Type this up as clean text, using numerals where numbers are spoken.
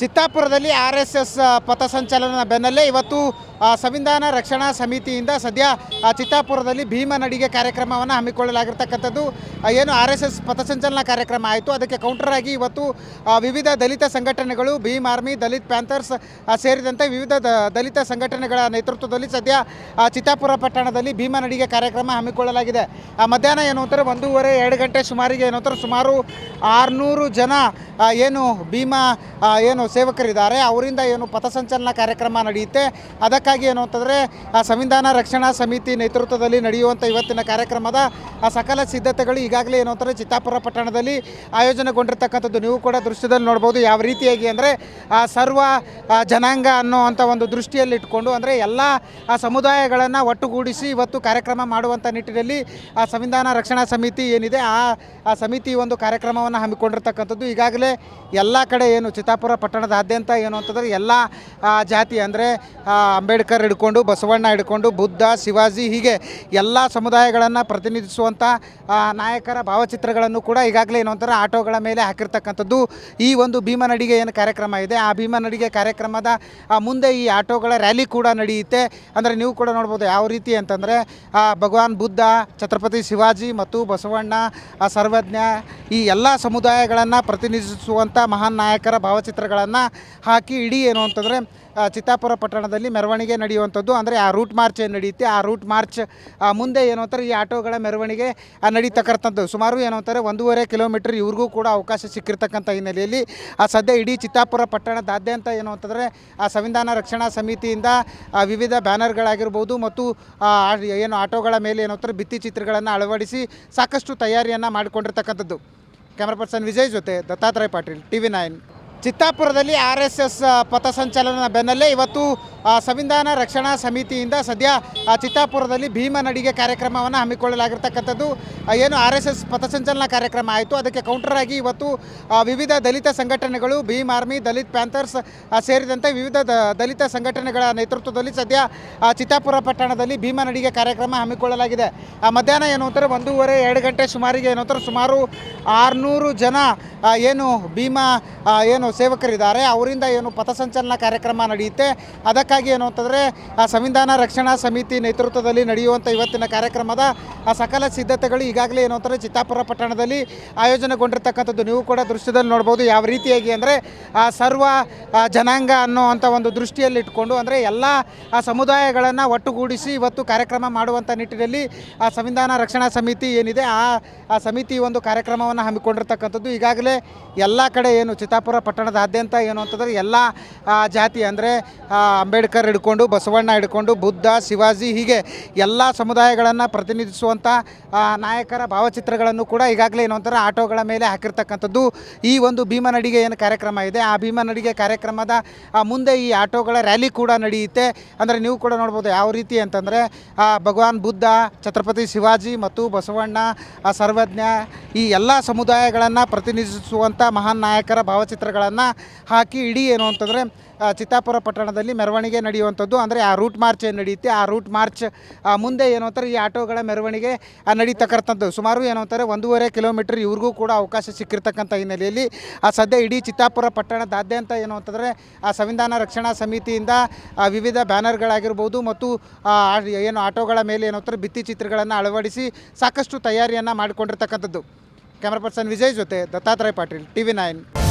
ಚಿತ್ತಾಪುರದಲ್ಲಿ RSS ಪಥಸಂಚಲನ ಬೆನ್ನಲ್ಲೇ ಇವತ್ತು ಸಂವಿಧಾನ ರಕ್ಷಣಾ ಸಮಿತಿಯಿಂದ ಸದ್ಯ ಚಿತ್ತಾಪುರದಲ್ಲಿ ಭೀಮ ನಡಿಗೆ ಕಾರ್ಯಕ್ರಮವನ್ನು ಹಮ್ಮಿಕೊಳ್ಳಲಾಗಿರ್ತಕ್ಕಂಥದ್ದು. ಏನು RSS ಪಥಸಂಚಲನ ಕಾರ್ಯಕ್ರಮ ಆಯಿತು, ಅದಕ್ಕೆ ಕೌಂಟರ್ ಆಗಿ ಇವತ್ತು ವಿವಿಧ ದಲಿತ ಸಂಘಟನೆಗಳು, ಭೀಮ್ ಆರ್ಮಿ, ದಲಿತ್ ಪ್ಯಾಂಥರ್ಸ್ ಸೇರಿದಂತೆ ವಿವಿಧ ದಲಿತ ಸಂಘಟನೆಗಳ ನೇತೃತ್ವದಲ್ಲಿ ಸದ್ಯ ಚಿತ್ತಾಪುರ ಪಟ್ಟಣದಲ್ಲಿ ಭೀಮ ನಡಿಗೆ ಕಾರ್ಯಕ್ರಮ ಹಮ್ಮಿಕೊಳ್ಳಲಾಗಿದೆ. ಮಧ್ಯಾಹ್ನ ಏನು ಅಂತಾರೆ 1:30-2 ಗಂಟೆ ಸುಮಾರಿಗೆ ಏನು ಅಂತಾರೆ ಸುಮಾರು 600 ಜನ ಏನು ಭೀಮ ಏನು ಸೇವಕರಿದ್ದಾರೆ ಅವರಿಂದ ಏನು ಪಥಸಂಚಲನ ಕಾರ್ಯಕ್ರಮ ನಡೆಯುತ್ತೆ. ಅದಕ್ಕಾಗಿ ಏನು ಅಂತಂದರೆ ಸಂವಿಧಾನ ರಕ್ಷಣಾ ಸಮಿತಿ ನೇತೃತ್ವದಲ್ಲಿ ನಡೆಯುವಂಥ ಇವತ್ತಿನ ಕಾರ್ಯಕ್ರಮದ ಸಕಲ ಸಿದ್ಧತೆಗಳು ಈಗಾಗಲೇ ಏನು ಅಂತಾರೆ ಚಿತ್ತಾಪುರ ಪಟ್ಟಣದಲ್ಲಿ ಆಯೋಜನೆಗೊಂಡಿರ್ತಕ್ಕಂಥದ್ದು. ನೀವು ಕೂಡ ದೃಶ್ಯದಲ್ಲಿ ನೋಡ್ಬೋದು ಯಾವ ರೀತಿಯಾಗಿ ಅಂದರೆ ಸರ್ವ ಜನಾಂಗ ಅನ್ನೋವಂಥ ಒಂದು ದೃಷ್ಟಿಯಲ್ಲಿ ಇಟ್ಕೊಂಡು ಅಂದರೆ ಎಲ್ಲ ಸಮುದಾಯಗಳನ್ನು ಒಟ್ಟುಗೂಡಿಸಿ ಇವತ್ತು ಕಾರ್ಯಕ್ರಮ ಮಾಡುವಂಥ ನಿಟ್ಟಿನಲ್ಲಿ ಸಂವಿಧಾನ ರಕ್ಷಣಾ ಸಮಿತಿ ಏನಿದೆ ಆ ಸಮಿತಿ ಒಂದು ಕಾರ್ಯಕ್ರಮವನ್ನು ಹಮ್ಮಿಕೊಂಡಿರ್ತಕ್ಕಂಥದ್ದು. ಈಗಾಗಲೇ ಎಲ್ಲ ಕಡೆ ಏನು ಚಿತ್ತಾಪುರ ಪಟ್ಟಣದಾದ್ಯಂತ ಏನು ಅಂತಂದರೆ ಎಲ್ಲ ಜಾತಿ ಅಂದರೆ ಅಂಬೇಡ್ಕರ್ ಹಿಡ್ಕೊಂಡು, ಬಸವಣ್ಣ ಹಿಡ್ಕೊಂಡು, ಬುದ್ಧ, ಶಿವಾಜಿ ಹೀಗೆ ಎಲ್ಲ ಸಮುದಾಯಗಳನ್ನು ಪ್ರತಿನಿಧಿಸುವಂಥ ನಾಯಕರ ಭಾವಚಿತ್ರಗಳನ್ನು ಕೂಡ ಈಗಾಗಲೇ ಏನು ಅಂತಾರೆ ಆಟೋಗಳ ಮೇಲೆ ಹಾಕಿರ್ತಕ್ಕಂಥದ್ದು. ಈ ಒಂದು ಭೀಮ ನಡಿಗೆ ಏನು ಕಾರ್ಯಕ್ರಮ ಇದೆ ಆ ಭೀಮ ನಡಿಗೆ ಕಾರ್ಯಕ್ರಮದ ಮುಂದೆ ಈ ಆಟೋಗಳ ರ್ಯಾಲಿ ಕೂಡ ನಡೆಯುತ್ತೆ. ಅಂದರೆ ನೀವು ಕೂಡ ನೋಡ್ಬೋದು ಯಾವ ರೀತಿ ಅಂತಂದರೆ ಭಗವಾನ್ ಬುದ್ಧ, ಛತ್ರಪತಿ ಶಿವಾಜಿ ಮತ್ತು ಬಸವಣ್ಣ, ಸರ್ವಜ್ಞ ಈ ಎಲ್ಲ ಸಮುದಾಯಗಳನ್ನು ಪ್ರತಿನಿಧಿಸುವಂಥ ಮಹಾನ್ ನಾಯಕರ ಭಾವಚಿತ್ರಗಳನ್ನು ಹಾಕಿ ಇಡೀ ಏನು ಅಂತಂದರೆ ಚಿತ್ತಾಪುರ ಪಟ್ಟಣದಲ್ಲಿ ಮೆರವಣಿಗೆ ನಡೆಯುವಂಥದ್ದು. ಅಂದರೆ ಆ ರೂಟ್ ಮಾರ್ಚ್ ಏನು ನಡೆಯುತ್ತೆ ಆ ರೂಟ್ ಮಾರ್ಚ್ ಮುಂದೆ ಏನು ಅಂತಾರೆ ಈ ಆಟೋಗಳ ಮೆರವಣಿಗೆ ನಡೀತಕ್ಕಂಥದ್ದು. ಸುಮಾರು ಏನು ಅಂತಾರೆ 1.5 ಕಿಲೋಮೀಟರ್ ಇವ್ರಿಗೂ ಕೂಡ ಅವಕಾಶ ಸಿಕ್ಕಿರ್ತಕ್ಕಂಥ ಹಿನ್ನೆಲೆಯಲ್ಲಿ ಸದ್ಯ ಇಡೀ ಚಿತ್ತಾಪುರ ಪಟ್ಟಣದಾದ್ಯಂತ ಏನು ಅಂತಂದರೆ ಸಂವಿಧಾನ ರಕ್ಷಣಾ ಸಮಿತಿಯಿಂದ ವಿವಿಧ ಬ್ಯಾನರ್ಗಳಾಗಿರ್ಬೋದು ಮತ್ತು ಏನು ಆಟೋಗಳ ಮೇಲೆ ಏನು ಅಂತಾರೆ ಭಿತ್ತಿ ಚಿತ್ರಗಳನ್ನು ಅಳವಡಿಸಿ ಸಾಕಷ್ಟು ತಯಾರಿಯನ್ನು ಮಾಡಿಕೊಂಡಿರ್ತಕ್ಕಂಥದ್ದು. ಕ್ಯಾಮ್ರಾ ಪರ್ಸನ್ ವಿಜಯ್ ಜೊತೆ ದತ್ತಾತ್ರೇಯ ಪಾಟೀಲ್, TV9. ಚಿತ್ತಾಪುರದಲ್ಲಿ RSS ಪಥಸಂಚಲನ ಬೆನ್ನಲ್ಲೇ ಇವತ್ತು ಸಂವಿಧಾನ ರಕ್ಷಣಾ ಸಮಿತಿಯಿಂದ ಸದ್ಯ ಚಿತ್ತಾಪುರದಲ್ಲಿ ಭೀಮ ನಡಿಗೆ ಕಾರ್ಯಕ್ರಮವನ್ನು ಹಮ್ಮಿಕೊಳ್ಳಲಾಗಿರ್ತಕ್ಕಂಥದ್ದು. ಏನು RSS ಪಥಸಂಚಲನ ಕಾರ್ಯಕ್ರಮ ಆಯಿತು, ಅದಕ್ಕೆ ಕೌಂಟರ್ ಆಗಿ ಇವತ್ತು ವಿವಿಧ ದಲಿತ ಸಂಘಟನೆಗಳು, ಭೀಮ್ ಆರ್ಮಿ, ದಲಿತ್ ಪ್ಯಾಂಥರ್ಸ್ ಸೇರಿದಂತೆ ವಿವಿಧ ದಲಿತ ಸಂಘಟನೆಗಳ ನೇತೃತ್ವದಲ್ಲಿ ಸದ್ಯ ಚಿತ್ತಾಪುರ ಪಟ್ಟಣದಲ್ಲಿ ಭೀಮ ನಡಿಗೆ ಕಾರ್ಯಕ್ರಮ ಹಮ್ಮಿಕೊಳ್ಳಲಾಗಿದೆ. ಮಧ್ಯಾಹ್ನ ಏನು ಅಂತಾರೆ 1:30-2 ಗಂಟೆ ಸುಮಾರಿಗೆ ಏನು ಅಂತಾರೆ ಸುಮಾರು 600 ಜನ ಏನು ಭೀಮ ಏನು ಸೇವಕರಿದ್ದಾರೆ ಅವರಿಂದ ಏನು ಪಥಸಂಚಲನ ಕಾರ್ಯಕ್ರಮ ನಡೆಯುತ್ತೆ. ಅದಕ್ಕಾಗಿ ಏನು ಅಂತಂದರೆ ಸಂವಿಧಾನ ರಕ್ಷಣಾ ಸಮಿತಿ ನೇತೃತ್ವದಲ್ಲಿ ನಡೆಯುವಂಥ ಇವತ್ತಿನ ಕಾರ್ಯಕ್ರಮದ ಸಕಲ ಸಿದ್ಧತೆಗಳು ಈಗಾಗಲೇ ಏನು ಅಂತಾರೆ ಚಿತ್ತಾಪುರ ಪಟ್ಟಣದಲ್ಲಿ ಆಯೋಜನೆಗೊಂಡಿರ್ತಕ್ಕಂಥದ್ದು. ನೀವು ಕೂಡ ದೃಶ್ಯದಲ್ಲಿ ನೋಡ್ಬೋದು ಯಾವ ರೀತಿಯಾಗಿ ಅಂದರೆ ಸರ್ವ ಜನಾಂಗ ಅನ್ನೋವಂಥ ಒಂದು ದೃಷ್ಟಿಯಲ್ಲಿ ಇಟ್ಕೊಂಡು ಅಂದರೆ ಎಲ್ಲ ಸಮುದಾಯಗಳನ್ನು ಒಟ್ಟುಗೂಡಿಸಿ ಇವತ್ತು ಕಾರ್ಯಕ್ರಮ ಮಾಡುವಂಥ ನಿಟ್ಟಿನಲ್ಲಿ ಸಂವಿಧಾನ ರಕ್ಷಣಾ ಸಮಿತಿ ಏನಿದೆ ಆ ಸಮಿತಿ ಒಂದು ಕಾರ್ಯಕ್ರಮವನ್ನು ಹಮ್ಮಿಕೊಂಡಿರ್ತಕ್ಕಂಥದ್ದು. ಈಗಾಗಲೇ ಎಲ್ಲ ಕಡೆ ಏನು ಚಿತ್ತಾಪುರ ಪಟ್ಟಣದಾದ್ಯಂತ ಏನು ಅಂತಂದರೆ ಎಲ್ಲ ಜಾತಿ ಅಂದರೆ ಅಂಬೇಡ್ಕರ್ ಹಿಡ್ಕೊಂಡು, ಬಸವಣ್ಣ ಹಿಡ್ಕೊಂಡು, ಬುದ್ಧ, ಶಿವಾಜಿ ಹೀಗೆ ಎಲ್ಲ ಸಮುದಾಯಗಳನ್ನು ಪ್ರತಿನಿಧಿಸುವಂಥ ನಾಯಕರ ಭಾವಚಿತ್ರಗಳನ್ನು ಕೂಡ ಈಗಾಗಲೇ ಏನು ಅಂತಾರೆ ಆಟೋಗಳ ಮೇಲೆ ಹಾಕಿರ್ತಕ್ಕಂಥದ್ದು. ಈ ಒಂದು ಭೀಮ ನಡಿಗೆ ಏನು ಕಾರ್ಯಕ್ರಮ ಇದೆ ಆ ಭೀಮ ನಡಿಗೆ ಕಾರ್ಯಕ್ರಮದ ಮುಂದೆ ಈ ಆಟೋಗಳ ರ್ಯಾಲಿ ಕೂಡ ನಡೆಯುತ್ತೆ. ಅಂದರೆ ನೀವು ಕೂಡ ನೋಡ್ಬೋದು ಯಾವ ರೀತಿ ಅಂತಂದರೆ ಭಗವಾನ್ ಬುದ್ಧ, ಛತ್ರಪತಿ ಶಿವಾಜಿ ಮತ್ತು ಬಸವಣ್ಣ, ಸರ್ವಜ್ಞ ಈ ಎಲ್ಲ ಸಮುದಾಯಗಳನ್ನು ಪ್ರತಿನಿಧಿಸುವಂಥ ಮಹಾನ್ ನಾಯಕರ ಭಾವಚಿತ್ರಗಳನ್ನು ಹಾಕಿ ಇಡೀ ಏನು ಅಂತಂದರೆ ಚಿತ್ತಾಪುರ ಪಟ್ಟಣದಲ್ಲಿ ಮೆರವಣಿಗೆ ನಡೆಯುವಂಥದ್ದು. ಅಂದರೆ ಆ ರೂಟ್ ಮಾರ್ಚ್ ಏನು ನಡೆಯುತ್ತೆ ಆ ರೂಟ್ ಮಾರ್ಚ್ ಮುಂದೆ ಏನು ಅಂತಾರೆ ಈ ಆಟೋಗಳ ಮೆರವಣಿಗೆ ನಡೀತಕ್ಕಂಥದ್ದು. ಸುಮಾರು ಏನು ಅಂತಾರೆ 1.5 ಕಿಲೋಮೀಟರ್ ಇವ್ರಿಗೂ ಕೂಡ ಅವಕಾಶ ಸಿಕ್ಕಿರ್ತಕ್ಕಂಥ ಹಿನ್ನೆಲೆಯಲ್ಲಿ ಸದ್ಯ ಇಡೀ ಚಿತ್ತಾಪುರ ಪಟ್ಟಣದಾದ್ಯಂತ ಏನು ಅಂತಂದರೆ ಸಂವಿಧಾನ ರಕ್ಷಣಾ ಸಮಿತಿಯಿಂದ ವಿವಿಧ ಬ್ಯಾನರ್ಗಳಾಗಿರ್ಬೋದು ಮತ್ತು ಏನು ಆಟೋಗಳ ಮೇಲೆ ಏನು ಅಂತಾರೆ ಭಿತ್ತಿ ಚಿತ್ರಗಳನ್ನು ಅಳವಡಿಸಿ ಸಾಕಷ್ಟು ತಯಾರಿಯನ್ನು ಮಾಡಿಕೊಂಡಿರ್ತಕ್ಕಂಥದ್ದು. ಕ್ಯಾಮ್ರಾ ಪರ್ಸನ್ ವಿಜಯ್ ಜೊತೆ ದತ್ತಾತ್ರೇಯ ಪಾಟೀಲ್, TV9.